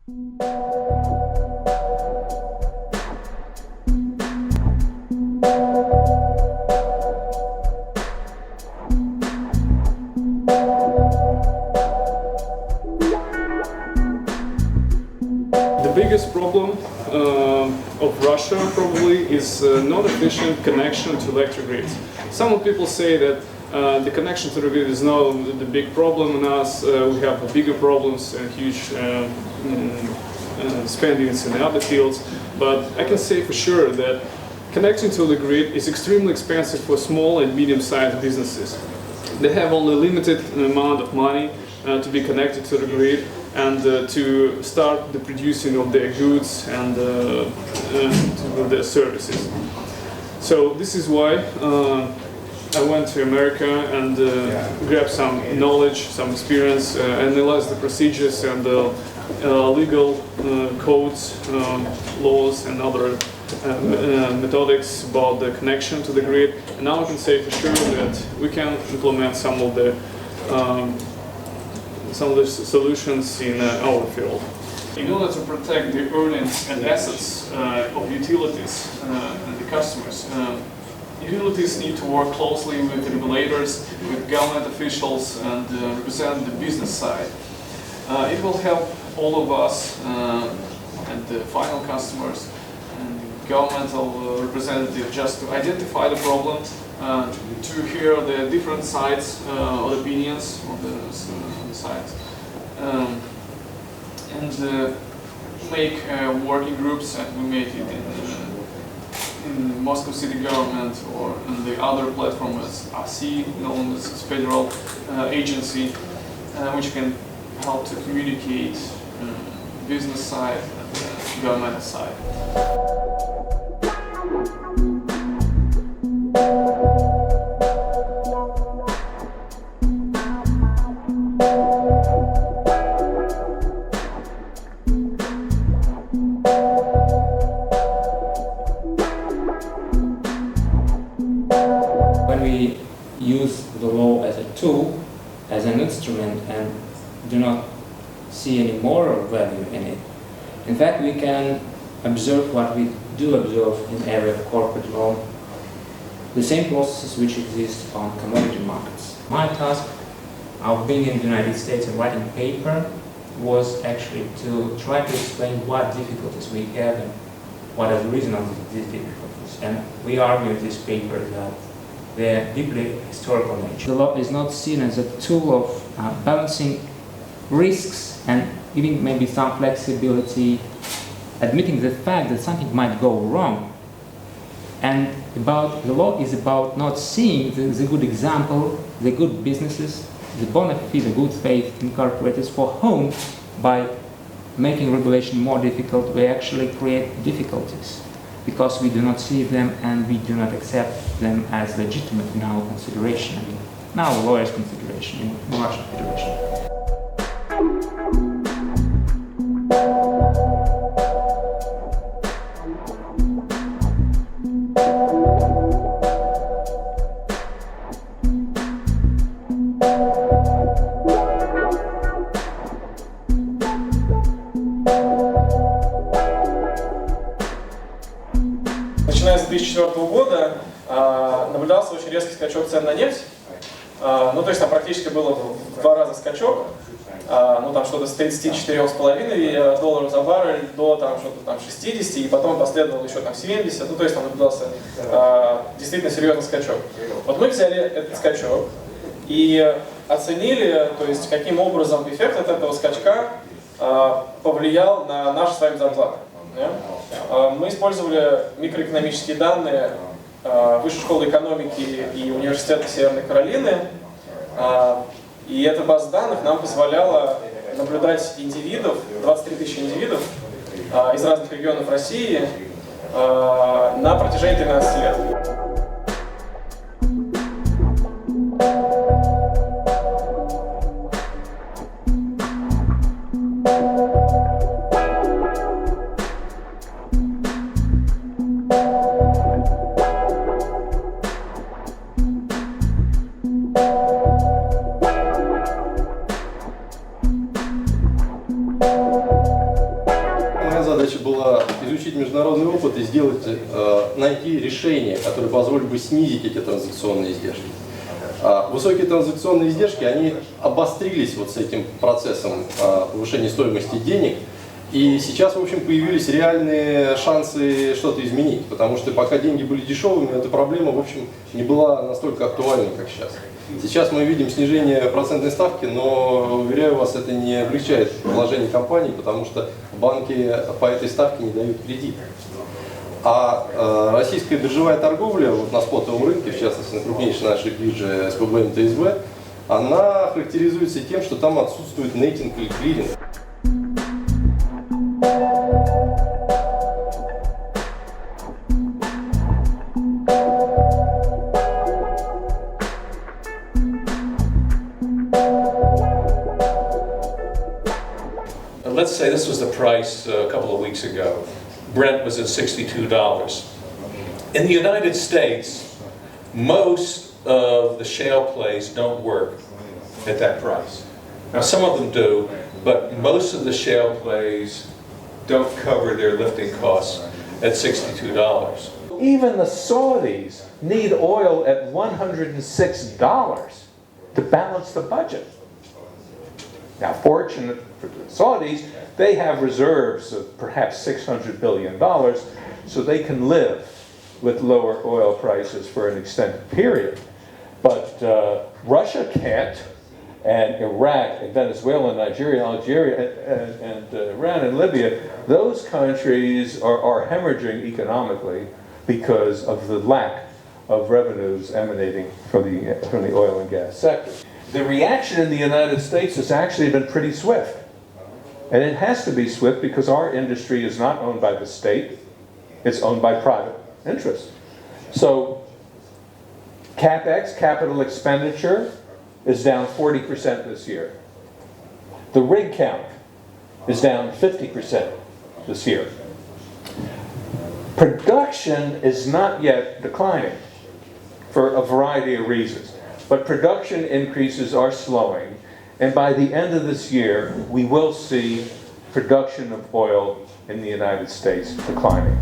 The biggest problem of Russia probably is not efficient connection to electric grids. Some people say that the connection to the grid is not the big problem in us. We have bigger problems and huge spendings in the other fields. But I can say for sure that connecting to the grid is extremely expensive for small and medium-sized businesses. They have only a limited amount of money to be connected to the grid and to start the producing of their goods and their services. So this is why I went to America and grabbed some knowledge, some experience, analyzed the procedures and legal codes, laws and other methodics about the connection to the grid. And now I can say for sure that we can implement some of the solutions in our field. In order to protect the earnings and assets of utilities and the customers, utilities need to work closely with the regulators, with government officials, and represent the business side. It will help all of us and the final customers and governmental representatives just to identify the problem, to hear the different sides or opinions on the sides, and make working groups, and we make it in Moscow city government or in the other platform as RC, known as federal agency, which can help to communicate business side and governmental side. When we use the law as a tool, as an instrument, and do not see any moral value in it, in fact we can observe what we do observe in area of corporate law, the same processes which exist on commodity markets. My task of being in the United States and writing a paper was actually to try to explain what difficulties we have and what are the reasons of these difficulties. And we argue in this paper that they're deeply historical nature. The law is not seen as a tool of balancing risks and giving maybe some flexibility, admitting the fact that something might go wrong. And the law is about not seeing the good example, the good businesses, the bona fide, the good faith incorporators for whom, by making regulation more difficult, we actually create difficulties, because we do not see them and we do not accept them as legitimate in our consideration, in our lawyers' consideration, in Russian Federation. Начиная с 2004 года наблюдался очень резкий скачок цен на нефть. Ну, то есть там практически было в 2 раза скачок. Ну, там что-то с 34,5 долларов за баррель до там что-то там 60, и потом последовало еще там 70. Ну, то есть там наблюдался действительно серьезный скачок. Вот мы взяли этот скачок и оценили, то есть каким образом эффект от этого скачка повлиял на наши с вами зарплаты. Мы использовали микроэкономические данные Высшей школы экономики и Университета Северной Каролины. И эта база данных нам позволяла наблюдать индивидов, 23 тысячи индивидов из разных регионов России на протяжении 13 лет. была изучить международный опыт и сделать, найти решение, которое позволит бы снизить эти транзакционные издержки. Высокие транзакционные издержки, они обострились вот с этим процессом повышения стоимости денег. И сейчас, в общем, появились реальные шансы что-то изменить, потому что пока деньги были дешевыми, эта проблема, в общем, не была настолько актуальна, как сейчас. Сейчас мы видим снижение процентной ставки, но, уверяю вас, это не облегчает положение компаний, потому что банки по этой ставке не дают кредит. А российская биржевая торговля вот на спотовом рынке, в частности на крупнейшей нашей бирже СПБ МТСБ, она характеризуется тем, что там отсутствует нейтинг или клиринг. Let's say this was the price a couple of weeks ago. Brent was at $62. In the United States, most of the shale plays don't work at that price. Now some of them do, but most of the shale plays don't cover their lifting costs at $62. Even the Saudis need oil at $106 to balance the budget. Now, fortunate for the Saudis, they have reserves of perhaps $600 billion, so they can live with lower oil prices for an extended period. But Russia can't, and Iraq, and Venezuela, and Nigeria, Algeria, and Iran and Libya, those countries are hemorrhaging economically because of the lack of revenues emanating from the oil and gas sector. The reaction in the United States has actually been pretty swift. And it has to be swift because our industry is not owned by the state, it's owned by private interests. So CapEx, capital expenditure, is down 40% this year. The rig count is down 50% this year. Production is not yet declining for a variety of reasons. But production increases are slowing, and by the end of this year, we will see production of oil in the United States declining.